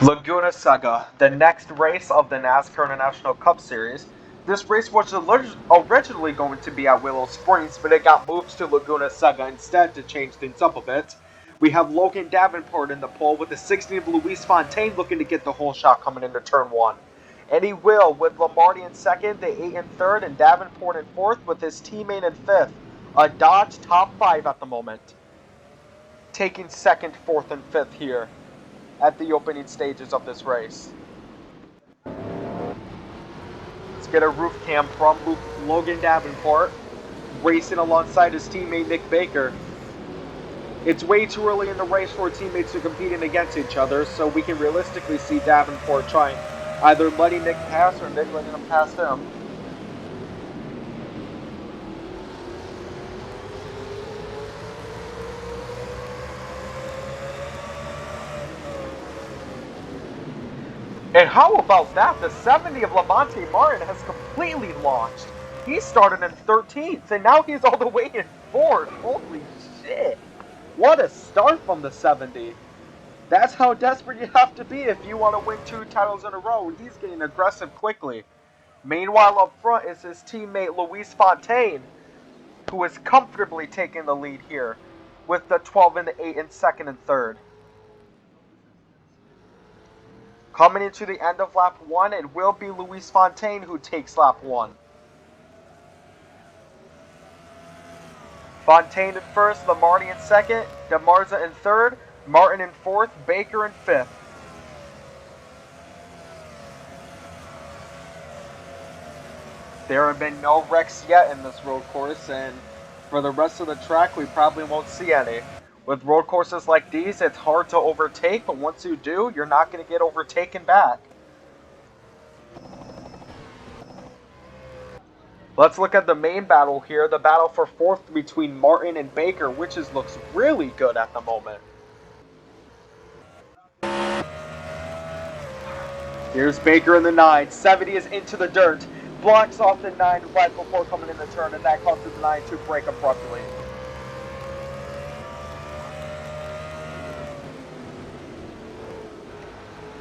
Laguna Seca, the next race of the NASCAR International Cup Series. This race was originally going to be at Willow Springs, but it got moved to Laguna Seca instead to change things up a bit. We have Logan Davenport in the pole with the 16 of Luis Fontaine looking to get the whole shot coming into turn 1. And he will, with Lamardi in second, the 8 in third, and Davenport in fourth with his teammate in fifth. A Dodge top 5 at the moment. Taking second, fourth, and fifth here at the opening stages of this race. Let's get a roof cam from Logan Davenport, racing alongside his teammate Nick Baker. It's way too early in the race for teammates to be competing against each other, so we can realistically see Davenport trying either letting Nick pass or Nick letting him pass him. And how about that? The 70 of Levante Martin has completely launched. He started in 13th, and now he's all the way in 4th. Holy shit. What a start from the 70. That's how desperate you have to be if you want to win 2 titles in a row. He's getting aggressive quickly. Meanwhile, up front is his teammate Luis Fontaine, who is comfortably taking the lead here with the 12 and the 8 in second and third. Coming into the end of lap 1, it will be Luis Fontaine who takes lap 1. Fontaine in first, Lamardi in second, DeMarza in third, Martin in fourth, Baker in fifth. There have been no wrecks yet in this road course, and for the rest of the track, we probably won't see any. With road courses like these, it's hard to overtake, but once you do, you're not going to get overtaken back. Let's look at the main battle here, the battle for fourth between Martin and Baker, which looks really good at the moment. Here's Baker in the 9, 70 is into the dirt, blocks off the 9 right before coming in the turn, and that causes the 9 to break abruptly.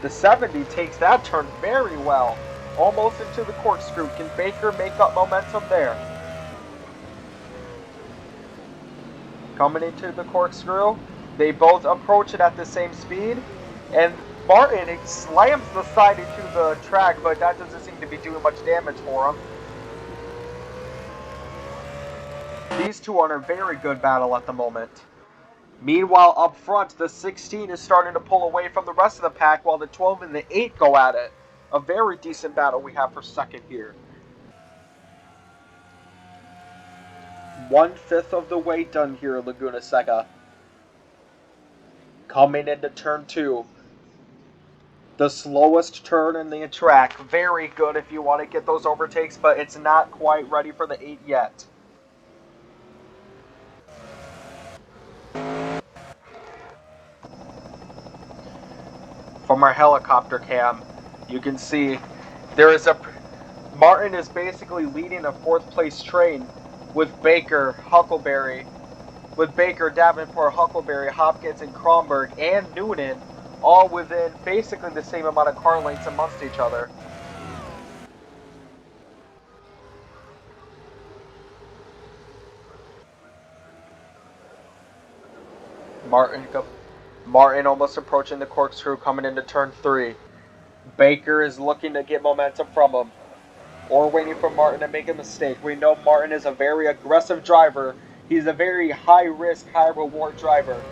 The 70 takes that turn very well, almost into the corkscrew. Can Baker make up momentum there? Coming into the corkscrew, they both approach it at the same speed, and Martin slams the side into the track, but that doesn't seem to be doing much damage for him. These two are in a very good battle at the moment. Meanwhile, up front, the 16 is starting to pull away from the rest of the pack while the 12 and the 8 go at it. A very decent battle we have for second here. 1/5 of the way done here at Laguna Seca. Coming into turn 2. The slowest turn in the track. Very good if you want to get those overtakes, but it's not quite ready for the 8 yet. From our helicopter cam, you can see Martin is basically leading a 4th place train with Baker, Davenport, Huckleberry, Hopkins, and Kronberg, and Noonan, all within basically the same amount of car lengths amongst each other. Martin almost approaching the corkscrew coming into turn 3. Baker is looking to get momentum from him, or waiting for Martin to make a mistake. We know Martin is a very aggressive driver. He's a very high-risk, high-reward driver,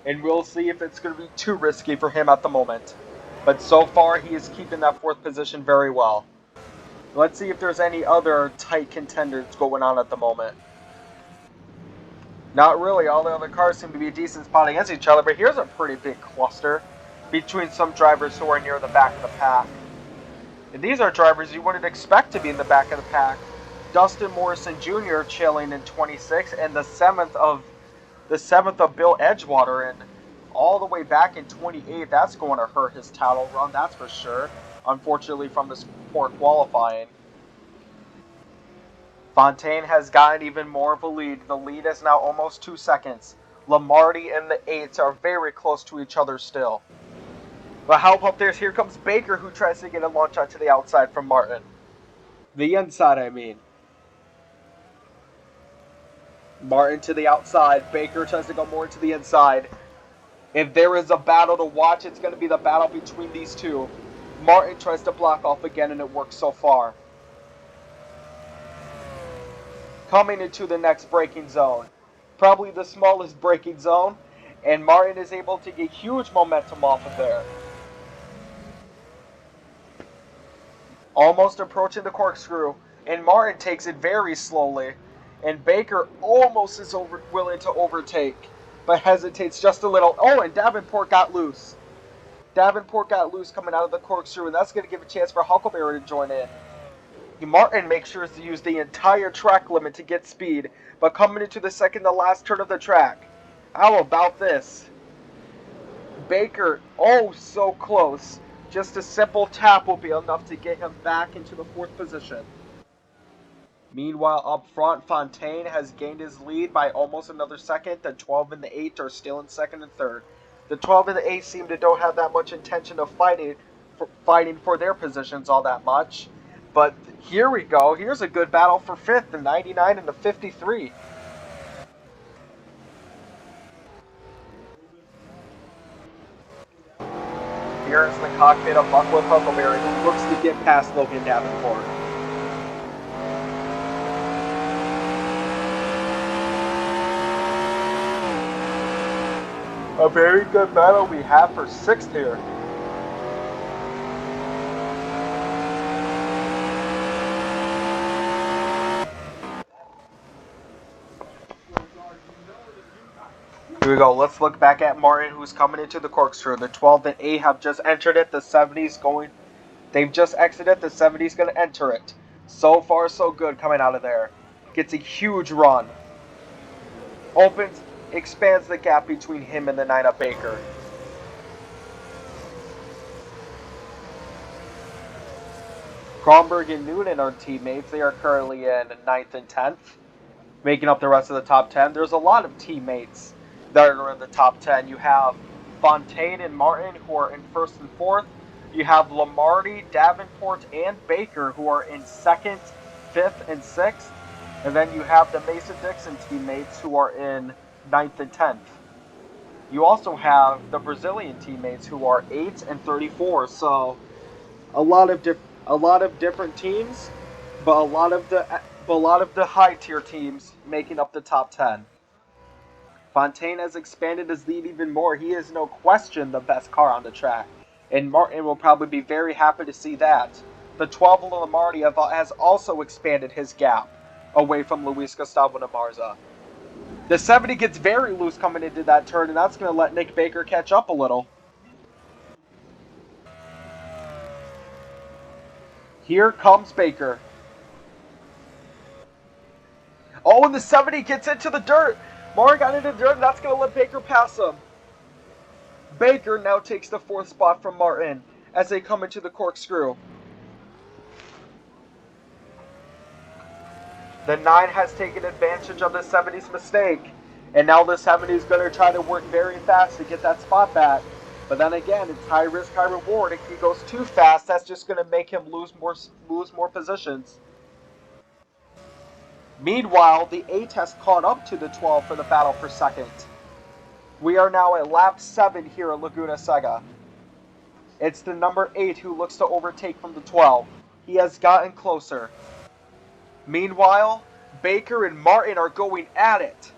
and we'll see if it's going to be too risky for him at the moment. But so far, he is keeping that 4th position very well. Let's see if there's any other tight contenders going on at the moment. Not really. All the other cars seem to be a decent spot against each other, but here's a pretty big cluster between some drivers who are near the back of the pack. And these are drivers you wouldn't expect to be in the back of the pack. Dustin Morrison Jr. chilling in 26, and the 7th of Bill Edgewater, and all the way back in 28. That's going to hurt his title run, that's for sure. Unfortunately, from this poor qualifying. Fontaine has gotten even more of a lead. The lead is now almost 2 seconds. Lamardi and the 8s are very close to each other still. But how about this? Here comes Baker, who tries to get a launch onto the outside from Martin. The inside, I mean. Martin to the outside. Baker tries to go more to the inside. If there is a battle to watch, it's going to be the battle between these two. Martin tries to block off again, and it works so far. Coming into the next braking zone. Probably the smallest braking zone, and Martin is able to get huge momentum off of there. Almost approaching the corkscrew, and Martin takes it very slowly, and Baker almost is willing to overtake, but hesitates just a little. Oh, and Davenport got loose. Davenport got loose coming out of the corkscrew, and that's going to give a chance for Huckleberry to join in. Martin makes sure to use the entire track limit to get speed, but coming into the second to last turn of the track. How about this? Baker, oh so close. Just a simple tap will be enough to get him back into the fourth position. Meanwhile, up front, Fontaine has gained his lead by almost another second. The 12 and the 8 are still in second and third. The 12 and the 8 seem to don't have that much intention of fighting for their positions all that much. But here we go. Here's a good battle for fifth, the 99 and the 53. Here is the cockpit of Buckworth Huckleberry, who looks to get past Logan Davenport. A very good battle we have for sixth here. Here we go. Let's look back at Martin, who's coming into the corkscrew. The 12 and 8 have just entered it. The 70's going. They've just exited. The 70's going to enter it. So far, so good coming out of there. Gets a huge run. Opens, expands the gap between him and the 9 up Baker. Kronberg and Noonan are teammates. They are currently in 9th and 10th, making up the rest of the top 10. There's a lot of teammates that are in the top 10. You have Fontaine and Martin, who are in 1st and 4th. You have Lamarty, Davenport, and Baker, who are in 2nd, 5th, and 6th. And then you have the Mason-Dixon teammates, who are in 9th and 10th. You also have the Brazilian teammates, who are 8 and 34. So a lot of different teams, but a lot of the high tier teams making up the top 10. Fontaine has expanded his lead even more. He is no question the best car on the track, and Martin will probably be very happy to see that. The 12 Lamarty has also expanded his gap away from Luis Gustavo Namarza. The 70 gets very loose coming into that turn, and that's going to let Nick Baker catch up a little. Here comes Baker. Oh, and the 70 gets into the dirt. Martin got into the dirt, and that's going to let Baker pass him. Baker now takes the 4th spot from Martin as they come into the corkscrew. The 9 has taken advantage of the 70's mistake, and now the 70 is going to try to work very fast to get that spot back. But then again, it's high risk, high reward. If he goes too fast, that's just going to make him lose more positions. Meanwhile, the 8 has caught up to the 12 for the battle for second. We are now at lap 7 here at Laguna Seca. It's the number 8 who looks to overtake from the 12. He has gotten closer. Meanwhile, Baker and Martin are going at it.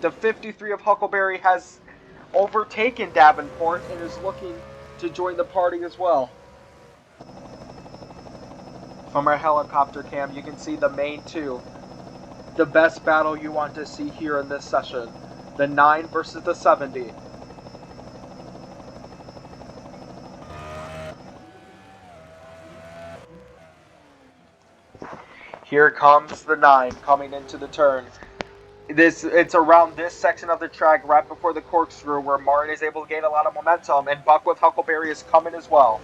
The 53 of Huckleberry has overtaken Davenport and is looking to join the party as well. From our helicopter cam, you can see the main 2. The best battle you want to see here in this session. The 9 versus the 70. Here comes the 9 coming into the turn. It's around this section of the track right before the corkscrew where Martin is able to gain a lot of momentum, and Buckworth Huckleberry is coming as well.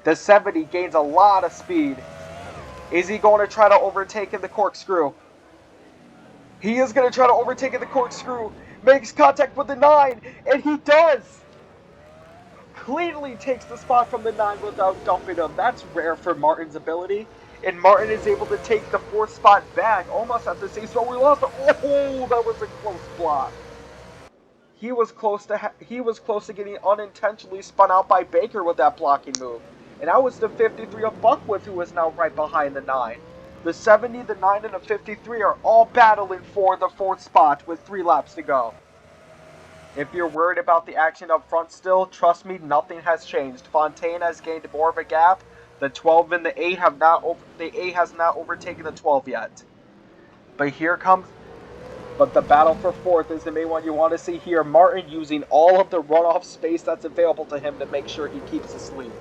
The 70 gains a lot of speed. Is he going to try to overtake in the corkscrew? He is going to try to overtake in the corkscrew. makes contact with the 9, and he does! Cleanly takes the spot from the 9 without dumping him. That's rare for Martin's ability. And Martin is able to take the 4th spot back, almost at the same spot we lost. Oh, that was a close block. He was close to getting unintentionally spun out by Baker with that blocking move. And that was the 53 of Buckworth, who is now right behind the 9. The 70, the 9, and the 53 are all battling for the 4th spot with 3 laps to go. If you're worried about the action up front still, trust me, nothing has changed. Fontaine has gained more of a gap. The 12 and the 8 have not the 8 has not overtaken the 12 yet. But the battle for 4th is the main one you want to see here. Martin using all of the runoff space that's available to him to make sure he keeps his lead.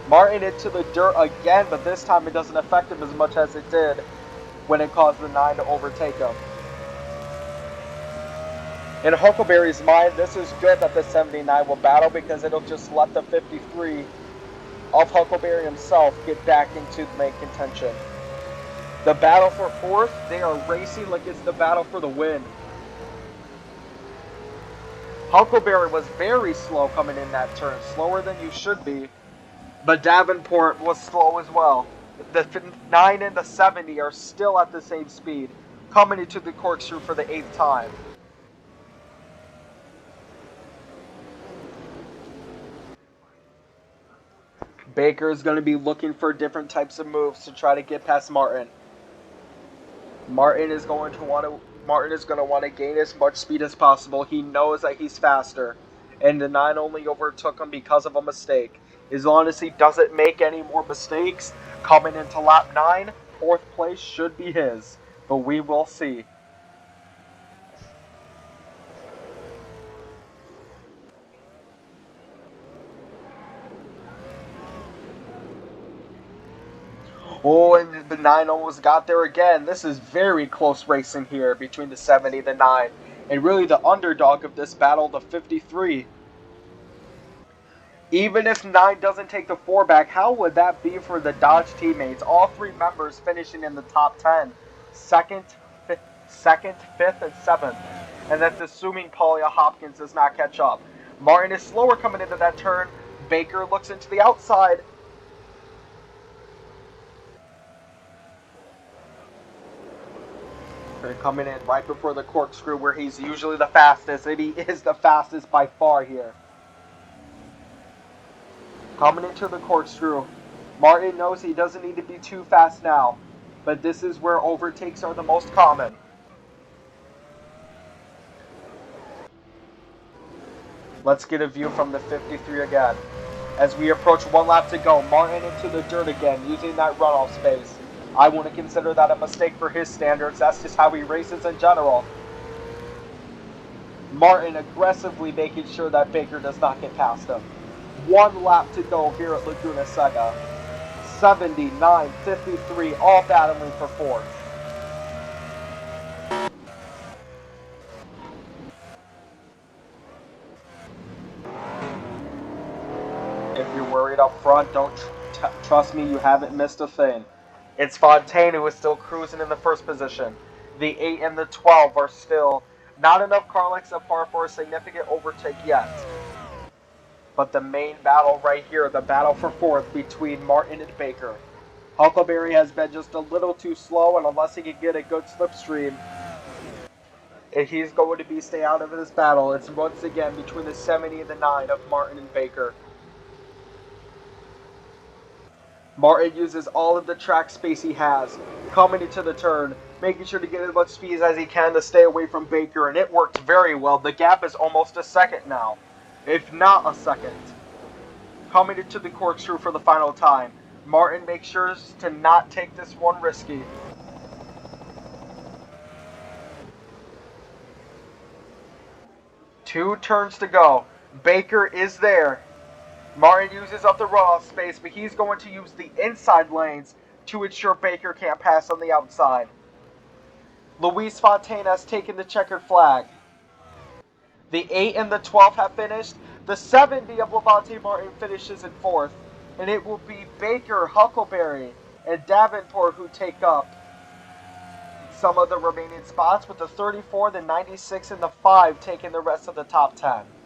Martin into the dirt again, but this time it doesn't affect him as much as it did when it caused the 9 to overtake him. In Huckleberry's mind, this is good that the 79 will battle because it'll just let the 53 of Huckleberry himself get back into the main contention. The battle for 4th, they are racing like it's the battle for the win. Huckleberry was very slow coming in that turn, slower than you should be, but Davenport was slow as well. The 9 and the 70 are still at the same speed, coming into the corkscrew for the 8th time. Baker is going to be looking for different types of moves to try to get past Martin. Martin is going to want to gain as much speed as possible. He knows that he's faster, and the 9 only overtook him because of a mistake. As long as he doesn't make any more mistakes coming into lap 9, 4th place should be his, but we will see. Oh, and the 9 almost got there again. This is very close racing here between the 70 and the 9. And really the underdog of this battle, the 53. Even if 9 doesn't take the 4 back, how would that be for the Dodge teammates? All 3 members finishing in the top 10. Second, 5th, and 7th. And that's assuming Paulia Hopkins does not catch up. Martin is slower coming into that turn. Baker looks into the outside. Coming in right before the corkscrew where he's usually the fastest, and he is the fastest by far here. Coming into the corkscrew. Martin knows he doesn't need to be too fast now, but this is where overtakes are the most common. Let's get a view from the 53 again. As we approach 1 lap to go, Martin into the dirt again, using that runoff space. I wouldn't consider that a mistake for his standards. That's just how he races in general. Martin aggressively making sure that Baker does not get past him. 1 lap to go here at Laguna Seca. 79, 53, all battling for 4th. If you're worried up front, don't trust me, you haven't missed a thing. It's Fontaine who is still cruising in the 1st position. The 8 and the 12 are still not enough car lengths apart for a significant overtake yet. But the main battle right here, the battle for 4th between Martin and Baker. Huckleberry has been just a little too slow, and unless he can get a good slipstream, he's going to stay out of this battle. It's once again between the 70 and the 9 of Martin and Baker. Martin uses all of the track space he has, coming into the turn, making sure to get as much speed as he can to stay away from Baker, and it worked very well. The gap is almost a second now, if not a second. Coming into the corkscrew for the final time, Martin makes sure to not take this one risky. Two turns to go. Baker is there. Martin uses up the runoff space, but he's going to use the inside lanes to ensure Baker can't pass on the outside. Luis Fontaine has taken the checkered flag. The 8 and the 12 have finished. The 70 of Levante Martin finishes in 4th. And it will be Baker, Huckleberry, and Davenport who take up some of the remaining spots, with the 34, the 96, and the 5 taking the rest of the top 10.